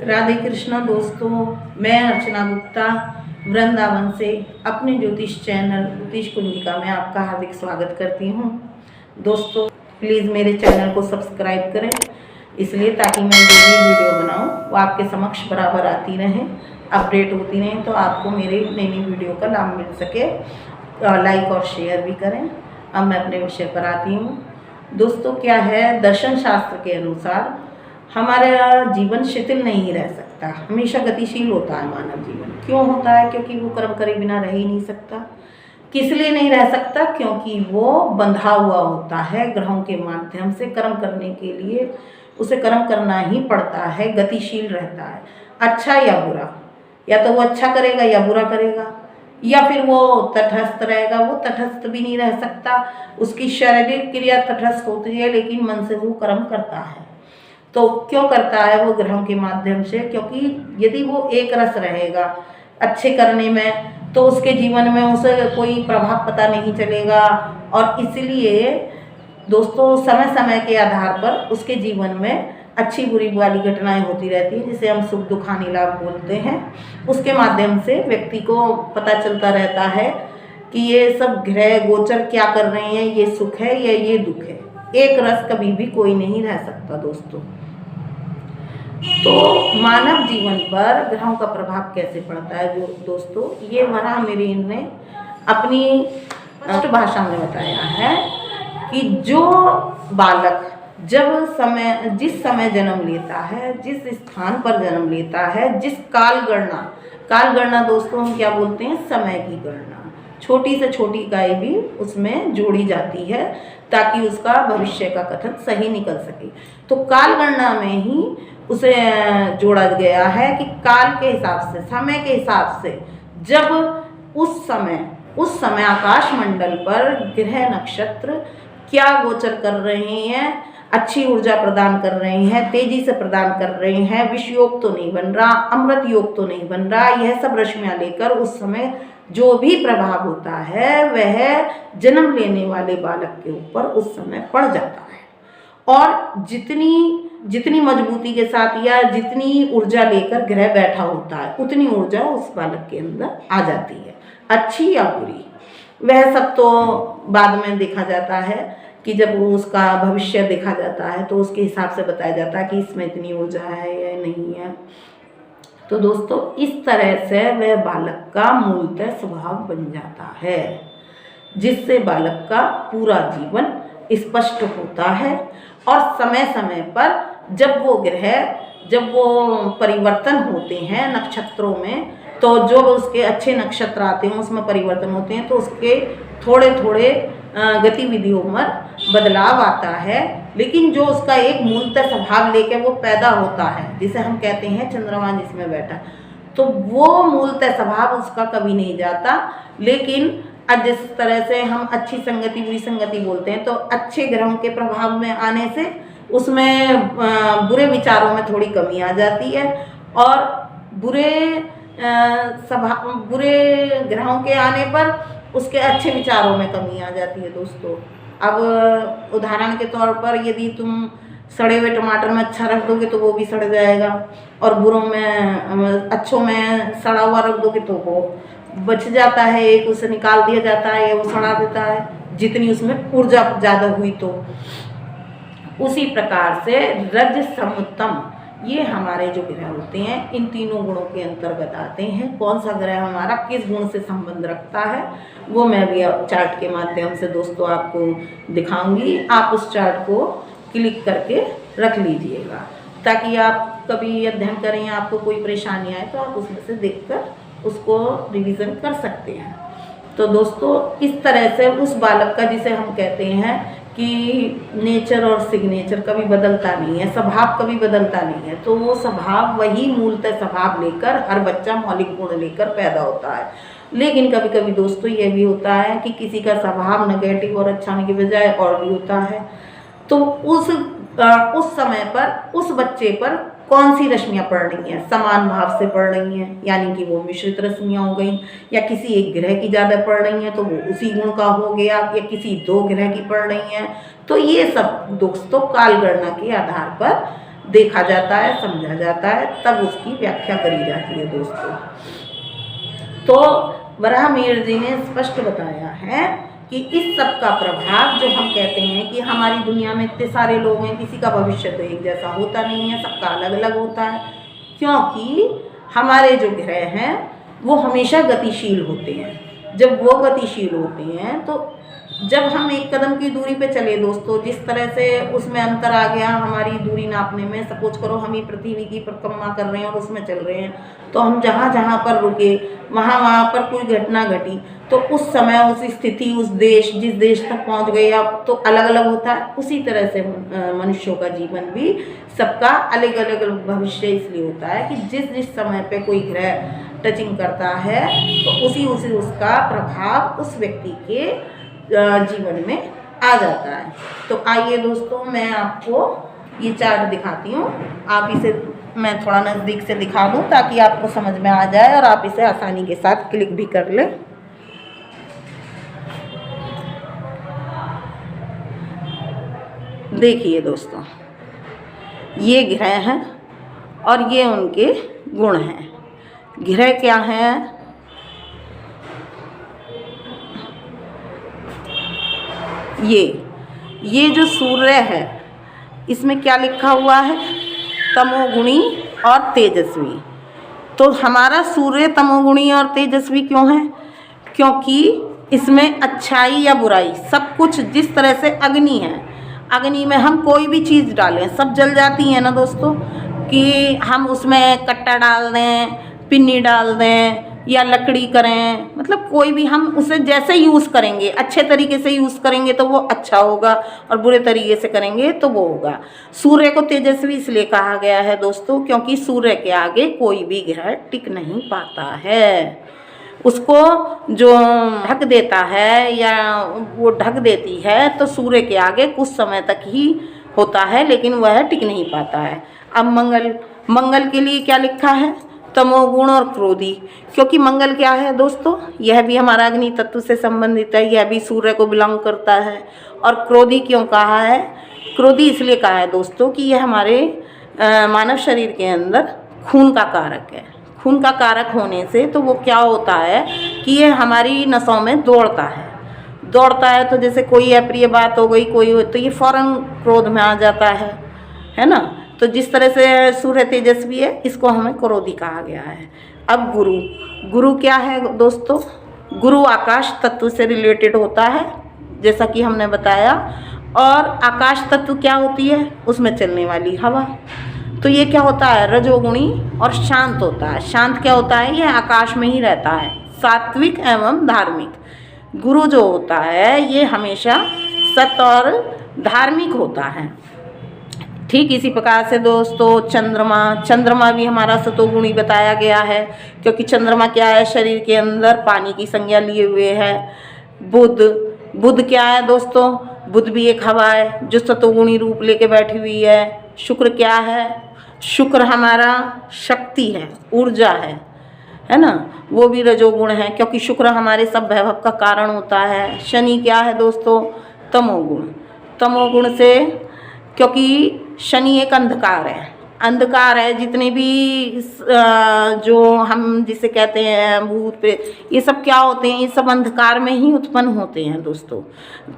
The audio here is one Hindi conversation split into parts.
राधे कृष्णा दोस्तों, मैं अर्चना गुप्ता वृंदावन से अपने ज्योतिष चैनल ज्योतिष कुंजिका में आपका हार्दिक स्वागत करती हूँ। दोस्तों प्लीज़ मेरे चैनल को सब्सक्राइब करें, इसलिए ताकि मैं जो भी वीडियो बनाऊँ वो आपके समक्ष बराबर आती रहें, अपडेट होती रहें, तो आपको मेरे नई नई वीडियो का लाभ मिल सके। लाइक और शेयर भी करें। अब मैं अपने विषय पर आती हूँ। दोस्तों क्या है, दर्शन शास्त्र के अनुसार हमारा जीवन शिथिल नहीं रह सकता, हमेशा गतिशील होता है मानव जीवन। क्यों होता है? क्योंकि वो कर्म करे बिना रह ही नहीं सकता। किस लिए नहीं रह सकता? क्योंकि वो बंधा हुआ होता है ग्रहों के माध्यम से। कर्म करने के लिए उसे कर्म करना ही पड़ता है, गतिशील रहता है। अच्छा या बुरा, या तो वो अच्छा करेगा या बुरा करेगा, या फिर वो तटस्थ रहेगा। वो तटस्थ भी नहीं रह सकता। उसकी शारीरिक क्रिया तटस्थ होती है, लेकिन मन से वो कर्म करता है। तो क्यों करता है वो? ग्रहों के माध्यम से। क्योंकि यदि वो एक रस रहेगा अच्छे करने में, तो उसके जीवन में उसे कोई प्रभाव पता नहीं चलेगा। और इसलिए दोस्तों समय समय के आधार पर उसके जीवन में अच्छी बुरी वाली घटनाएं होती रहती हैं, जिसे हम सुख दुख हानि लाभ बोलते हैं। उसके माध्यम से व्यक्ति को पता चलता रहता है कि ये सब ग्रह गोचर क्या कर रहे हैं, ये सुख है या ये दुख है। एक रस कभी भी कोई नहीं रह सकता दोस्तों। तो मानव जीवन पर ग्रहों का प्रभाव कैसे पड़ता है दोस्तों, ये वराह मिहिर ने अपनी भाषा में बताया है कि जो बालक जिस समय जन्म लेता है, जिस स्थान पर जन्म लेता है, जिस काल गणना दोस्तों हम क्या बोलते हैं? समय की गणना। छोटी से छोटी इकाई भी उसमें जोड़ी जाती है ताकि उसका भविष्य का कथन सही निकल सके। तो काल गणना में ही उसे जोड़ा गया है कि काल के हिसाब से, समय के हिसाब से, जब उस समय आकाश मंडल पर ग्रह नक्षत्र क्या गोचर कर रहे हैं, अच्छी ऊर्जा प्रदान कर रहे हैं, तेजी से प्रदान कर रहे हैं, विष योग तो नहीं बन रहा, अमृत योग तो नहीं बन रहा, यह सब रश्मियां लेकर उस समय जो भी प्रभाव होता है वह जन्म लेने वाले बालक के ऊपर उस समय पड़ जाता है। और जितनी मजबूती के साथ या जितनी ऊर्जा लेकर ग्रह बैठा होता है, उतनी ऊर्जा उस बालक के अंदर आ जाती है, अच्छी या बुरी। वह सब तो बाद में देखा जाता है कि जब उसका भविष्य देखा जाता है तो उसके हिसाब से बताया जाता है कि इसमें इतनी ऊर्जा है या नहीं है। तो दोस्तों इस तरह से वह बालक का मूलतः स्वभाव बन जाता है, जिससे बालक का पूरा जीवन स्पष्ट होता है। और समय समय पर जब वो परिवर्तन होते हैं नक्षत्रों में, तो जो उसके अच्छे नक्षत्र आते हैं उसमें परिवर्तन होते हैं, तो उसके थोड़े थोड़े गतिविधियों में बदलाव आता है। लेकिन जो उसका एक मूलतः स्वभाव लेकर वो पैदा होता है, जिसे हम कहते हैं चंद्रमा जिसमें बैठा, तो वो मूलतः स्वभाव उसका कभी नहीं जाता। लेकिन जिस तरह से हम अच्छी संगति बुरी संगति बोलते हैं, तो अच्छे ग्रहों के प्रभाव में आने से उसमें बुरे विचारों में थोड़ी कमी आ जाती है, और बुरे ग्रहों के आने पर उसके अच्छे विचारों में कमी आ जाती है दोस्तों। अब उदाहरण के तौर पर यदि तुम सड़े हुए टमाटर में अच्छा रख दोगे तो वो भी सड़ जाएगा, और अच्छों में सड़ा हुआ रख दोगे तो वो बच जाता है, एक उसे निकाल दिया जाता है या वो सड़ा देता है, जितनी उसमें ऊर्जा ज़्यादा हुई तो। उसी प्रकार से रज सम तम, ये हमारे जो ग्रह होते हैं इन तीनों गुणों के अंतर्गत आते हैं। कौन सा ग्रह हमारा किस गुण से संबंध रखता है वो मैं भी चार्ट के माध्यम से दोस्तों आपको दिखाऊंगी। आप उस चार्ट को क्लिक करके रख लीजिएगा, ताकि आप कभी अध्ययन करें या आपको कोई परेशानी आए तो आप उसमें से देखकर उसको रिवीजन कर सकते हैं। तो दोस्तों इस तरह से उस बालक का, जिसे हम कहते हैं कि नेचर और सिग्नेचर कभी बदलता नहीं है, स्वभाव कभी बदलता नहीं है, तो वो स्वभाव वही मूलतः स्वभाव लेकर हर बच्चा मौलिक गुण लेकर पैदा होता है। लेकिन कभी कभी दोस्तों ये भी होता है कि किसी का स्वभाव नेगेटिव और अच्छा होने की बजाय और भी होता है, तो उस समय पर उस बच्चे पर कौन सी रश्मियाँ पड़ रही हैं, समान भाव से पड़ रही हैं, यानी कि वो मिश्रित रश्मियाँ हो गई, या किसी एक ग्रह की ज़्यादा पड़ रही हैं तो वो उसी गुण का हो गया, या किसी दो ग्रह की पड़ रही हैं। तो ये सब दोस्तों काल गणना के आधार पर देखा जाता है, समझा जाता है, तब उसकी व्याख्या करी जाती है दोस्तों। तो वराहमिहिर जी ने स्पष्ट बताया है कि इस सब का प्रभाव, जो हम कहते हैं कि हमारी दुनिया में इतने सारे लोग हैं, किसी का भविष्य तो एक जैसा होता नहीं है, सबका अलग अलग होता है, क्योंकि हमारे जो ग्रह हैं वो हमेशा गतिशील होते हैं। जब वो गतिशील होते हैं तो जब हम एक कदम की दूरी पे चले दोस्तों, जिस तरह से उसमें अंतर आ गया हमारी दूरी नापने में, सपोज करो हम ही पृथ्वी की परिक्रमा कर रहे हैं और उसमें चल रहे हैं, तो हम जहाँ जहाँ पर रुके वहाँ पर कोई घटना घटी तो उस समय उस स्थिति, उस देश, जिस देश तक पहुँच गए अब तो अलग अलग होता है। उसी तरह से मनुष्यों का जीवन भी सबका अलग अलग भविष्य इसलिए होता है कि जिस जिस समय पे कोई ग्रह टचिंग करता है तो उसी उसका प्रभाव उस व्यक्ति के जीवन में आ जाता है। तो आइए दोस्तों, मैं आपको ये चार्ट दिखाती हूँ। आप इसे मैं थोड़ा नज़दीक से दिखा दूँ ताकि आपको समझ में आ जाए और आप इसे आसानी के साथ क्लिक भी कर लें। देखिए दोस्तों, ये ग्रह हैं और ये उनके गुण हैं। ग्रह क्या हैं? ये जो सूर्य है इसमें क्या लिखा हुआ है? तमोगुणी और तेजस्वी। तो हमारा सूर्य तमोगुणी और तेजस्वी क्यों है? क्योंकि इसमें अच्छाई या बुराई सब कुछ, जिस तरह से अग्नि है, अग्नि में हम कोई भी चीज़ डालें सब जल जाती है ना दोस्तों, कि हम उसमें कट्टा डाल दें, पिन्नी डाल दें या लकड़ी करें, मतलब कोई भी हम उसे जैसे यूज़ करेंगे, अच्छे तरीके से यूज़ करेंगे तो वो अच्छा होगा और बुरे तरीके से करेंगे तो वो होगा। सूर्य को तेजस्वी इसलिए कहा गया है दोस्तों क्योंकि सूर्य के आगे कोई भी ग्रह टिक नहीं पाता है। उसको जो ढक देता है या वो ढक देती है तो सूर्य के आगे कुछ समय तक ही होता है, लेकिन वह टिक नहीं पाता है। अब मंगल के लिए क्या लिखा है? तमोगुण और क्रोधी। क्योंकि मंगल क्या है दोस्तों? यह भी हमारा अग्नि तत्व से संबंधित है, यह भी सूर्य को बिलोंग करता है। और क्रोधी क्यों कहा है? क्रोधी इसलिए कहा है दोस्तों कि यह हमारे मानव शरीर के अंदर खून का कारक है। खून का कारक होने से तो वो क्या होता है कि ये हमारी नसों में दौड़ता है। तो जैसे कोई अप्रिय बात हो गई कोई, तो ये फौरन क्रोध में आ जाता है ना। तो जिस तरह से सूर्य तेजस्वी है, इसको हमें क्रोधी कहा गया है। अब गुरु क्या है दोस्तों? गुरु आकाश तत्व से रिलेटेड होता है, जैसा कि हमने बताया। और आकाश तत्व क्या होती है? उसमें चलने वाली हवा। तो ये क्या होता है? रजोगुणी और शांत होता है। शांत क्या होता है? ये आकाश में ही रहता है, सात्विक एवं धार्मिक। गुरु जो होता है ये हमेशा सत और धार्मिक होता है। ठीक इसी प्रकार से दोस्तों चंद्रमा भी हमारा सतोगुणी बताया गया है, क्योंकि चंद्रमा क्या है? शरीर के अंदर पानी की संज्ञा लिए हुए है। बुध क्या है दोस्तों? बुध भी एक हवा है जो सतोगुणी रूप लेके बैठी हुई है। शुक्र क्या है? शुक्र हमारा शक्ति है, ऊर्जा है ना, वो भी रजोगुण है, क्योंकि शुक्र हमारे सब वैभव का कारण होता है। शनि क्या है दोस्तों? तमोगुण से, क्योंकि शनि एक अंधकार है। जितने भी जो हम जिसे कहते हैं भूत प्रेत, ये सब क्या होते हैं? ये सब अंधकार में ही उत्पन्न होते हैं दोस्तों,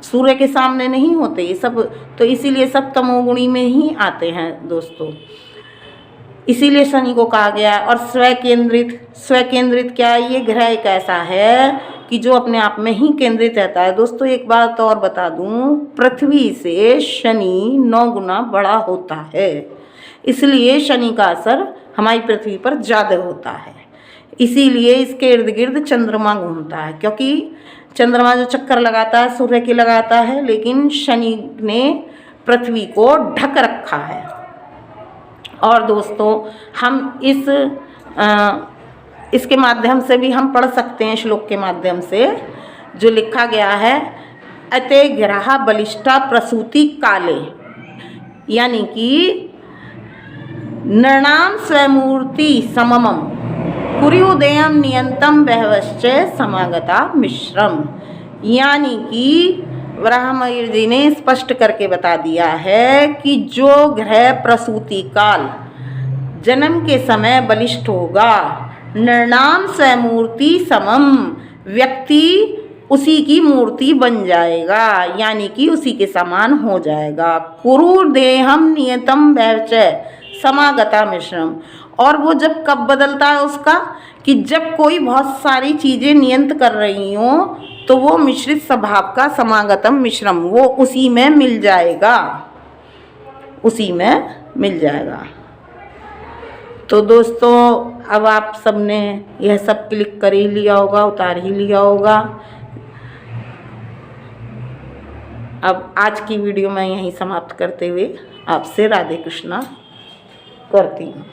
सूर्य के सामने नहीं होते ये सब। तो इसीलिए सब तमोगुणी में ही आते हैं दोस्तों। इसीलिए शनि को कहा गया है। और स्वकेंद्रित क्या है? ये ग्रह एक ऐसा है कि जो अपने आप में ही केंद्रित रहता है। दोस्तों एक बात और बता दूं, पृथ्वी से शनि 9 गुना बड़ा होता है, इसलिए शनि का असर हमारी पृथ्वी पर ज़्यादा होता है। इसीलिए इसके इर्द गिर्द चंद्रमा घूमता है, क्योंकि चंद्रमा जो चक्कर लगाता है सूर्य के लगाता है, लेकिन शनि ने पृथ्वी को ढक रखा है। और दोस्तों हम इसके माध्यम से भी हम पढ़ सकते हैं, श्लोक के माध्यम से जो लिखा गया है, अते ग्रहा बलिष्ठा प्रसूति काले, यानी कि नृणाम स्वमूर्ति सममम कुर्युदयम नियंतम बहवश्च समागता मिश्रम, यानी कि वराहमिहिर जी ने स्पष्ट करके बता दिया है कि जो ग्रह प्रसूति काल जन्म के समय बलिष्ठ होगा, नृणाम स्वमूर्ति समम, व्यक्ति उसी की मूर्ति बन जाएगा, यानी कि उसी के समान हो जाएगा। कुरु देहम नियतम वैवचय समागता मिश्रम, और वो जब कब बदलता है उसका, कि जब कोई बहुत सारी चीज़ें नियंत्रित कर रही हों तो वो मिश्रित स्वभाव का समागतम मिश्रम, वो उसी में मिल जाएगा, उसी में मिल जाएगा। तो दोस्तों अब आप सबने यह सब क्लिक कर ही लिया होगा, उतार ही लिया होगा। अब आज की वीडियो मैं यहीं समाप्त करते हुए आपसे राधे कृष्णा करती हूँ।